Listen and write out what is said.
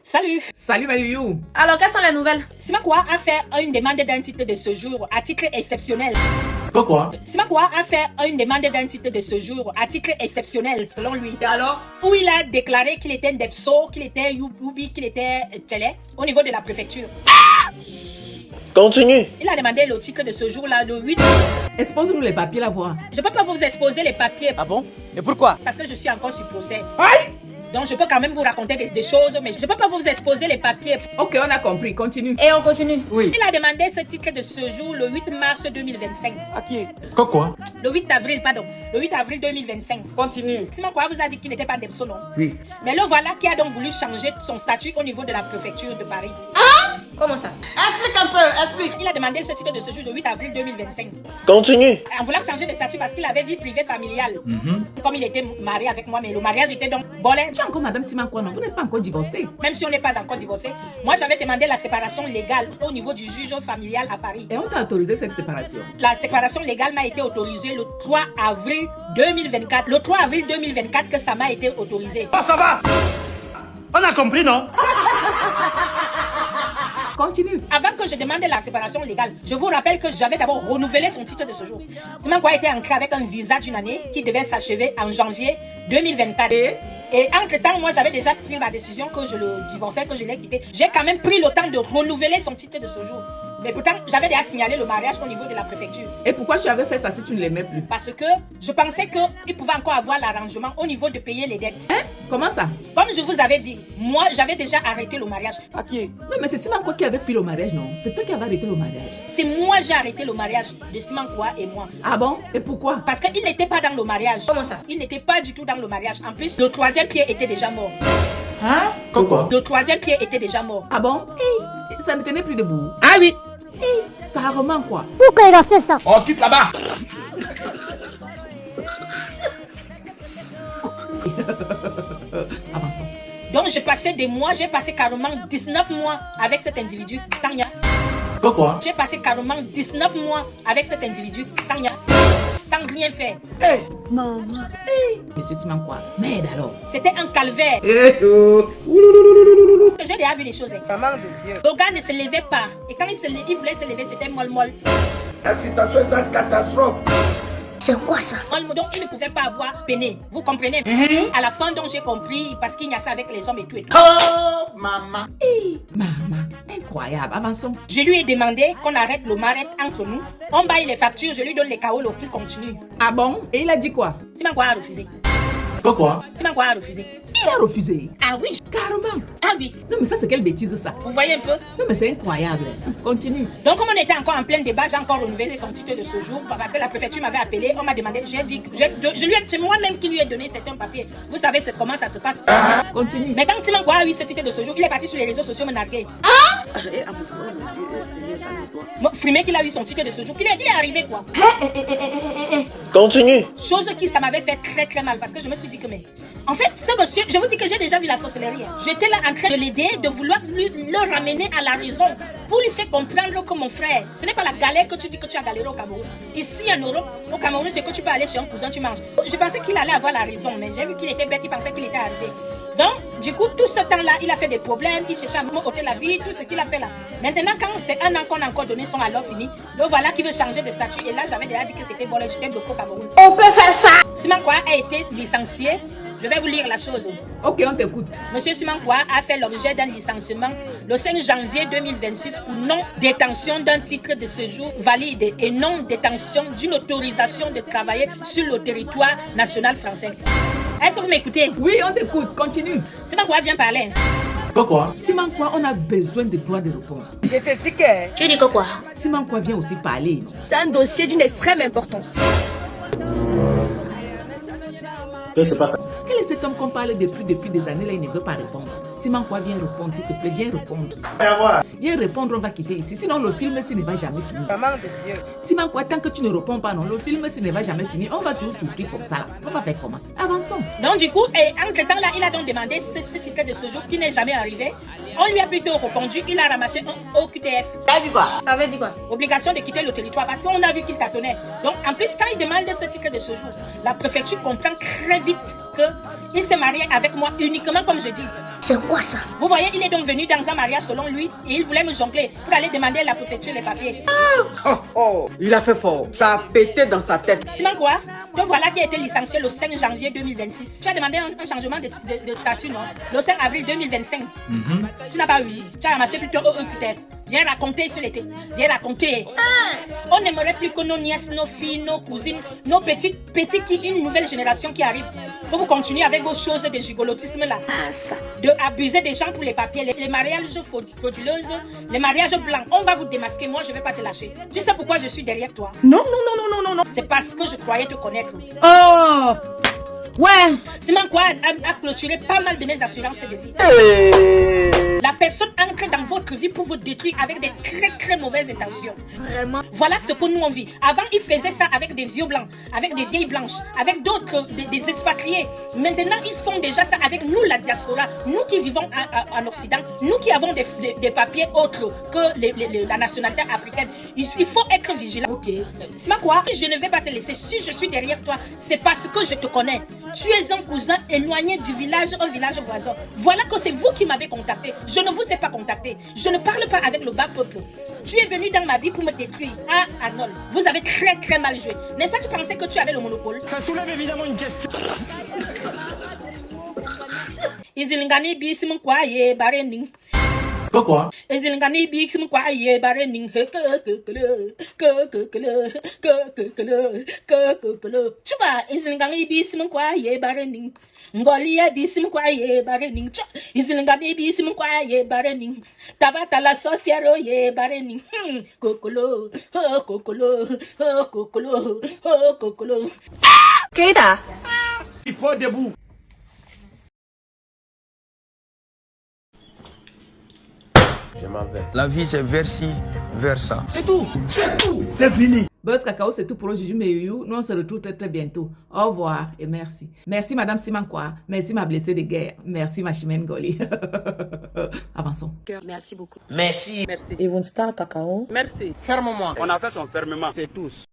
Salut. Salut Mayuyou. Alors, quelles sont les nouvelles? Simakwa a fait une demande d'un titre de séjour à titre exceptionnel. Quoi? Simakwa a fait une demande d'un titre de séjour à titre exceptionnel, selon lui. Et alors? Où il a déclaré qu'il était Ndepso, qu'il était Youbi, qu'il était Tchele, au niveau de la préfecture. Continue. Il a demandé le titre de séjour là, le 8. Expose-nous les papiers, la voix. Je peux pas vous exposer les papiers. Ah bon? Et pourquoi? Parce que je suis encore sur procès. Aïe! Donc je peux quand même vous raconter des choses, mais je peux pas vous exposer les papiers. Ok, on a compris, continue. Et on continue. Oui. Il a demandé ce titre de séjour le 8 mars 2025. À qui? Quoi? Le 8 avril, pardon. Le 8 avril 2025. Continue. Simakwa vous a dit qu'il n'était pas Ndepso, non? Oui. Mais le voilà qui a donc voulu changer son statut au niveau de la préfecture de Paris. Comment ça? Explique un peu, explique. Il a demandé ce titre de séjour le 8 avril 2025. Continue. En voulant changer de statut parce qu'il avait vie privée familiale. Comme il était marié avec moi, mais le mariage était donc bolé. Tu es encore Madame Simakwa, non? Vous n'êtes pas encore divorcée. Même si on n'est pas encore divorcé, moi j'avais demandé la séparation légale au niveau du juge familial à Paris. Et on t'a autorisé cette séparation. La séparation légale m'a été autorisée le 3 avril 2024. Le 3 avril 2024 que ça m'a été autorisé. Oh, ça va! On a compris, non? Continue. Avant que je demande la séparation légale, je vous rappelle que j'avais d'abord renouvelé son titre de séjour. Simakwa était ancré avec un visa d'une année qui devait s'achever en janvier 2024. Et entre-temps, moi, j'avais déjà pris ma décision que je le divorçais, que je l'ai quitté. J'ai quand même pris le temps de renouveler son titre de séjour. Mais pourtant, j'avais déjà signalé le mariage au niveau de la préfecture. Et pourquoi tu avais fait ça si tu ne l'aimais plus? Parce que je pensais qu'il pouvait encore avoir l'arrangement au niveau de payer les dettes. Hein? Comment ça? Comme je vous avais dit, moi, j'avais déjà arrêté le mariage. À qui? Non, mais c'est Simakwa qui avait fait le mariage, non? C'est toi qui avais arrêté le mariage. C'est moi j'ai arrêté le mariage de Simakwa et moi. Ah bon? Et pourquoi? Parce qu'il n'était pas dans le mariage. Comment ça? Il n'était pas du tout dans le mariage. En plus, le troisième pied était déjà mort. Hein? Quoi? Le troisième pied était déjà mort. Ah bon? Ça ne tenait plus debout. Ah oui. Carrément quoi? Pourquoi il a fait ça? On quitte là-bas. Avançons. Donc j'ai passé des mois, j'ai passé carrément 19 mois avec cet individu sans niasse. Quoi? J'ai passé carrément 19 mois avec cet individu sans niasse. Sans rien faire. Maman. Monsieur Simakwa, merde alors. C'était un calvaire. J'ai déjà vu des choses. Maman de Dieu. Le gars ne se levait pas. Et quand il voulait se lever, c'était molle. La situation est une catastrophe. C'est quoi ça? Donc il ne pouvait pas avoir peiné. Vous comprenez? À la fin, donc j'ai compris parce qu'il y a ça avec les hommes et tout et tout. Oh, maman. Maman, incroyable. Avançons. Je lui ai demandé qu'on arrête le mariage entre nous. On baille les factures, je lui donne les kaolos qu'il continue. Ah bon? Et il a dit quoi? Simakwa a refusé. Quoi? Simakwa a refusé. Il a refusé. Ah oui. Carrément. Ah oui. Non mais ça c'est quelle bêtise ça? Vous voyez un peu? Non mais c'est incroyable. Continue. Donc comme on était encore en plein débat, j'ai encore renouvelé son titre de séjour parce que la préfecture m'avait appelé, on m'a demandé, j'ai dit, c'est moi-même qui lui ai donné certains papiers. Vous savez comment ça se passe. Continue. Mais quand Simakwa a eu ce titre de séjour, il est parti sur les réseaux sociaux me narguer. Frimé qu'il a eu son titre de séjour, qu'il est arrivé quoi. Continue. Chose qui ça m'avait fait très très mal parce que je me suis dit que mais en fait ce monsieur, je vous dis que j'ai déjà vu la sorcellerie. J'étais là en train de l'aider, de vouloir le ramener à la raison pour lui faire comprendre que mon frère, ce n'est pas la galère que tu dis que tu as galéré au Cameroun. Ici en Europe, au Cameroun, c'est que tu peux aller chez un cousin, tu manges. Je pensais qu'il allait avoir la raison, mais j'ai vu qu'il était bête, il pensait qu'il était arrivé. Donc, du coup, tout ce temps-là, il a fait des problèmes, il cherchait à me ôter la vie, tout ce qu'il a fait là. Maintenant, quand c'est un an qu'on a encore donné son alors fini, donc voilà qu'il veut changer de statut. Et là, j'avais déjà dit que c'était bon, j'étais bloqué au Cameroun. On peut faire ça? Simakwa a été licencié. Je vais vous lire la chose. Ok, on t'écoute. Monsieur Simakwa a fait l'objet d'un licenciement le 5 janvier 2026 pour non-détention d'un titre de séjour valide et non-détention d'une autorisation de travailler sur le territoire national français. Est-ce que vous m'écoutez? Oui, on t'écoute. Continue. Simakwa vient parler. Quoi? Simakwa, on a besoin de droits de réponse. Je te dis que Tu dis que quoi? Simakwa vient aussi parler. C'est un dossier d'une extrême importance. Qu'est-ce qui se passe? Quel est cet homme qu'on parle depuis des années là, il ne veut pas répondre. Simakwa, viens répondre, s'il te plaît, viens répondre. Viens répondre, on va quitter ici. Sinon, le film, s'il ne va jamais finir. maman de Dieu. Simakwa, tant que tu ne réponds pas, non, le film, s'il ne va jamais finir, on va toujours souffrir comme ça. Là. On va faire comment? Avançons. Donc du coup, entre-temps là, il a donc demandé ce titre de séjour qui n'est jamais arrivé. On lui a plutôt répondu, il a ramassé un OQTF. Ça veut dire quoi? Obligation de quitter le territoire parce qu'on a vu qu'il tâtonnait. Donc en plus, quand il demande ce titre de séjour, la préfecture comprend très vite qu'il s'est marié avec moi uniquement comme je dis. C'est quoi ça? Vous voyez, il est donc venu dans un mariage selon lui et il voulait me jongler pour aller demander à la préfecture les papiers. Oh, il a fait fort. Ça a pété dans sa tête. Sinon quoi? Te voilà qui a été licencié le 5 janvier 2026. Tu as demandé un changement de statut, non? Le 5 avril 2025. Tu n'as pas eu. Tu as ramassé plutôt peut-être. Viens raconter sur l'été. Viens raconter. On n'aimerait plus que nos nièces, nos filles, nos cousines, nos petits qui, une nouvelle génération qui arrive. Pour vous continuer avec vos choses de gigolotisme là. De abuser des gens pour les papiers, les mariages frauduleuses, les mariages blancs. On va vous démasquer. Moi, je ne vais pas te lâcher. Tu sais pourquoi je suis derrière toi? Non. C'est parce que je croyais te connaître. Oh, ouais. Simon Kwa a clôturé pas mal de mes assurances de vie. La personne entre dans votre vie pour vous détruire avec des très mauvaises intentions. Vraiment? Voilà ce que nous on vit. Avant, ils faisaient ça avec des vieux blancs, avec des vieilles blanches, avec d'autres, des expatriés. Maintenant, ils font déjà ça avec nous, la diaspora. Nous qui vivons en Occident, nous qui avons des papiers autres que la nationalité africaine. Il faut être vigilant. Ok. Simon Kwa, je ne vais pas te laisser. Si je suis derrière toi, c'est parce que je te connais. Tu es un cousin éloigné du village, un village voisin. Voilà que c'est vous qui m'avez contacté. Je ne vous ai pas contacté. Je ne parle pas avec le bas peuple. Tu es venu dans ma vie pour me détruire. Ah, Arnold, vous avez très mal joué. N'est-ce pas, tu pensais que tu avais le monopole? Ça soulève évidemment une question. Izilingani bisim kwaye barening. Quoi? Izilingani bisim kwaye barening. Chuba, izilingani bisim kwaye barening. Ngolia bisim kwaye barening. Izilingani bisim kwaye barening. Tabata la sorcière ye barening. Kokolo, kokolo. Keita? Il faut debout. La vie c'est vers-ci, vers ça. C'est tout. C'est fini. Buzz Cacao, c'est tout pour aujourd'hui, mais nous on se retrouve très bientôt. Au revoir et merci. Merci Madame Simankwa, merci ma blessée de guerre, merci ma Chimène Goli. Avançons. Merci beaucoup. Merci. Merci. Et vous Cacao. Merci. Ferme-moi. On a fait son fermement. C'est tous.